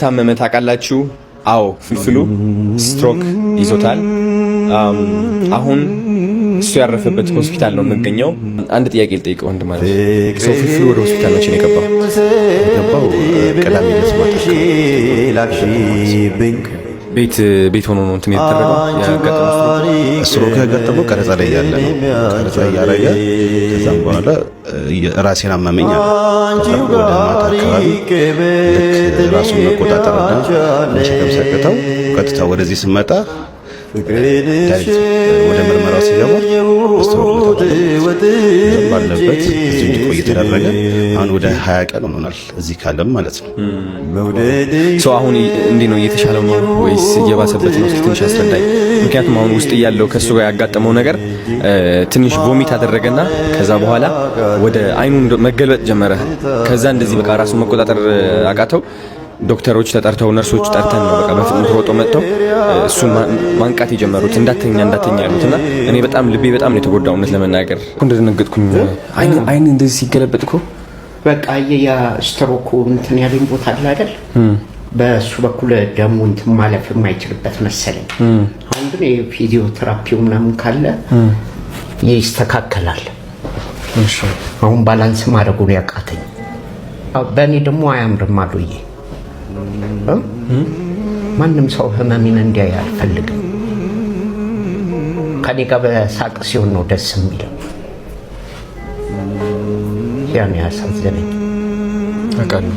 ታመመ ታውቃላችሁ? አዎ ፍልፍሉ ስትሮክ ይዞታል። አሁን እሱ ያረፈበት ሆስፒታል ነው የምገኘው። አንድ ጥያቄ ልጠይቀው ወንድ ማለት ሰው ፍልፍሉ ወደ ሆስፒታል መቼ ነው የገባው? ቅዳሜ ዕለት ቤት ሆኖ ነው እንትን የተደረገው። ስትሮክ ያጋጠመው ቀረጻ ላይ ያለ ነው። ቀረጻ እያደረገ ከዛም በኋላ ራሴን አመመኝ አለ። ወደ ማታ አካባቢ ልክ ራሱን መቆጣጠርና መሸከም ሲያቅተው ቀጥታ ወደዚህ ስመጣ ወደ ምርመራው ሲገባ ስትሮክ ባለበት እዚህ እንዲቆይ የተደረገ አሁን ወደ 20 ቀን ሆኖናል እዚህ ካለም ማለት ነው። ሰው አሁን እንዴ ነው እየተሻለው ነው ወይስ እየባሰበት ነው? ትንሽ አስረዳኝ። ምክንያቱም አሁን ውስጥ ያለው ከሱ ጋር ያጋጠመው ነገር ትንሽ ቮሚት አደረገና ከዛ በኋላ ወደ አይኑ መገልበጥ ጀመረ። ከዛ እንደዚህ በቃ ራሱን መቆጣጠር አቃተው። ዶክተሮች ተጠርተው ነርሶች ጠርተን ነው በቃ በፍጥነት ሮጦ መጥተው እሱን ማንቃት የጀመሩት እንዳተኛ ያሉትና እኔ በጣም ልቤ በጣም ነው የተጎዳው። እውነት ለመናገር እንደደነገጥኩኝ አይን እንደዚህ ሲገለበጥ እኮ በቃ ያ ስትሮክ እንትን ያለኝ ቦታ አለ አይደል? በሱ በኩል ደሙ እንትን ማለፍ የማይችልበት መሰለኝ። አሁን ግን የፊዚዮቴራፒው ምናምን ካለ ይስተካከላል። እሺ አሁን ባላንስ ማድረጉን ያቃተኝ በእኔ ደግሞ አያምርም አሉዬ። ማንም ሰው ህመሜን እንዲያይ አልፈልግም። ከኔ ጋር በሳቅ ሲሆን ነው ደስ የሚለው። ያን ያሳዝነኝ አውቃለሁ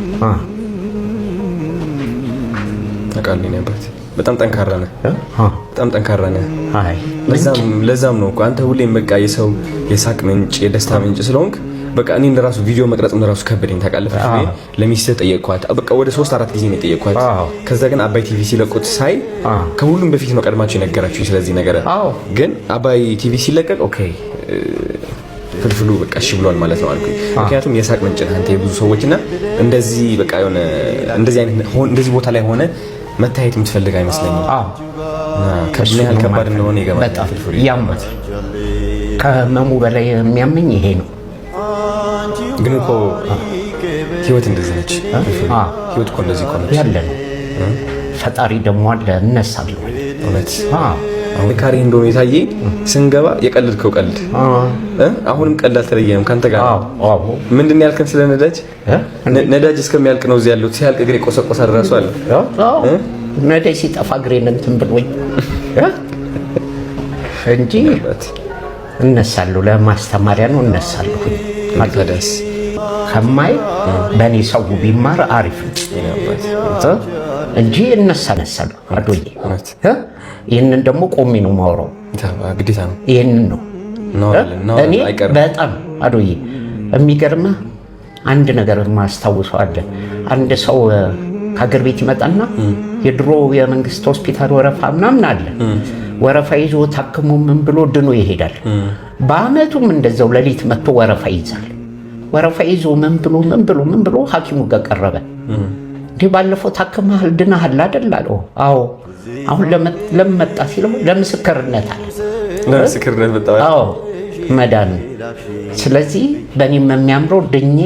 ነበር። በጣም ጠንካራ ነህ። በጣም ጠንካራ ነህ። አይ ለዛም ነው እኮ አንተ ሁሌም በቃ የሰው የሳቅ ምንጭ የደስታ ምንጭ ስለሆንክ በቃ እኔ እንደራሱ ቪዲዮ መቅረጽም እንደራሱ ከበደኝ ታውቃለህ። ለሚስትህ ጠየቅኳት። በቃ ወደ 3-4 ጊዜ ነው የጠየቅኳት። ከዛ ግን አባይ ቲቪ ሲለቁት ሳይ ከሁሉም በፊት ነው ቀድማችሁ የነገራችሁ ስለዚህ ነገር። ግን አባይ ቲቪ ሲለቀቅ ኦኬ ፍልፍሉ በቃ እሺ ብሏል ማለት ነው አልኩኝ። ምክንያቱም የሳቅ ምንጭ ነህ አንተ የብዙ ሰዎችና እንደዚህ በቃ የሆነ እንደዚህ ቦታ ላይ ሆነ መታየት የምትፈልግ አይመስለኝም። ከምን ያህል ከባድ እንደሆነ ይገባል። ፍልፍሉ ያማል። ከመሙ በላይ የሚያመኝ ይሄ ነው። ግን እኮ ህይወት እንደዚህ ነች። ህይወት እኮ እንደዚህ እኮ ነች ያለ ነው። ፈጣሪ ደግሞ አለ እነሳለሁ። እውነት አሁን ካሪ እንደሆነ የታየኝ ስንገባ የቀልድከው ቀልድ አሁንም ቀልድ አልተለየም ካንተ ጋር። ምንድን ነው ያልከን ስለ ነዳጅ? ነዳጅ እስከሚያልቅ ነው እዚህ ያለው። ሲያልቅ እግሬ ቆሰቆሳል ራሱ አለ። ነዳጅ ሲጠፋ እግሬን እንትን ብሎኝ እንጂ እነሳለሁ። ለማስተማሪያ ነው እነሳለሁ። አልተደስ ከማይ በእኔ ሰው ቢማር አሪፍ እንጂ እነሳለሁ አዶዬ። ይህንን ደግሞ ቆሜ ነው የማወራው። ግዴታ ነው። ይህንን ነው እኔ በጣም አዶዬ የሚገርምህ አንድ ነገር ማስታውሰው አለ። አንድ ሰው ከሀገር ቤት ይመጣና የድሮ የመንግስት ሆስፒታል ወረፋ ምናምን አለ። ወረፋ ይዞ ታክሞ ምን ብሎ ድኖ ይሄዳል። በአመቱም እንደዛው ሌሊት መጥቶ ወረፋ ይይዛል። ወረፋ ይዞ ምን ብሎ ሐኪሙ ጋር ቀረበ። እንዴ ባለፈው ታክመሃል ድናሃል አይደል አለው። አዎ አሁን ለመጣ ሲለው ለምስክርነት አለ። ለምስክርነት መጣው። አዎ መዳን። ስለዚህ በእኔም የሚያምረው ድኜ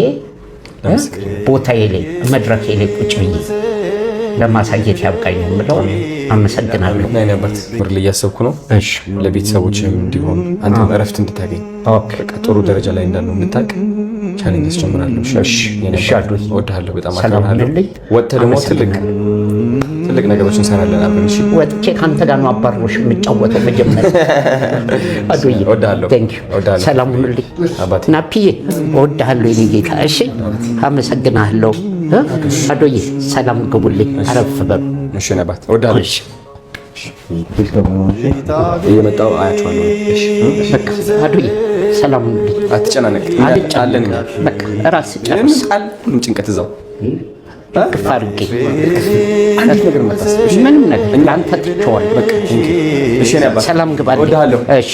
ቦታዬ ላይ መድረኬ ላይ ቁጭ ብዬ ለማሳየት ያብቃኝ ነው የምለው። አመሰግናለሁ። ናይ ነበር ምር እያሰብኩ ነው። እሺ ለቤተሰቦችም እንዲሆን አንተም እረፍት እንድታገኝ በቃ ጥሩ ደረጃ ላይ እንዳለው እንድታቅ ቻሌንጅ ጀምራለሁ። እሺ እወድሃለሁ፣ በጣም አከብርሃለሁ። ወጥተህ ደግሞ ትልቅ ነገሮችን እንሰራለን አብረን። እሺ ወጥቼ ካንተ ጋር ነው አባሮሽ የምጫወተው መጀመሪያ። አዶዬ እወድሃለሁ። ሰላም ሁኑልኝ ናፒዬ፣ እወድሃለሁ የኔ ጌታ። እሺ አመሰግናለሁ። አዶዬ ሰላም ግቡልኝ፣ አረፍ በሉ። እሺ ነባት እወድሃለሁ። እሺ እየመጣሁ አያቸዋለሁ። እሺ በቃ አዶዬ ሰላም ሁኑልኝ። አትጨናነቅ፣ አለን በቃ እራስ ጨርስ። ምንም ጭንቀት እዛው አድርጌ አንድ ነገር መጣስ። ምንም ነገር ለአንተ ትቼዋለሁ። በቃ እሺ ነባት ሰላም ግባልኝ። እወድሃለሁ። እሺ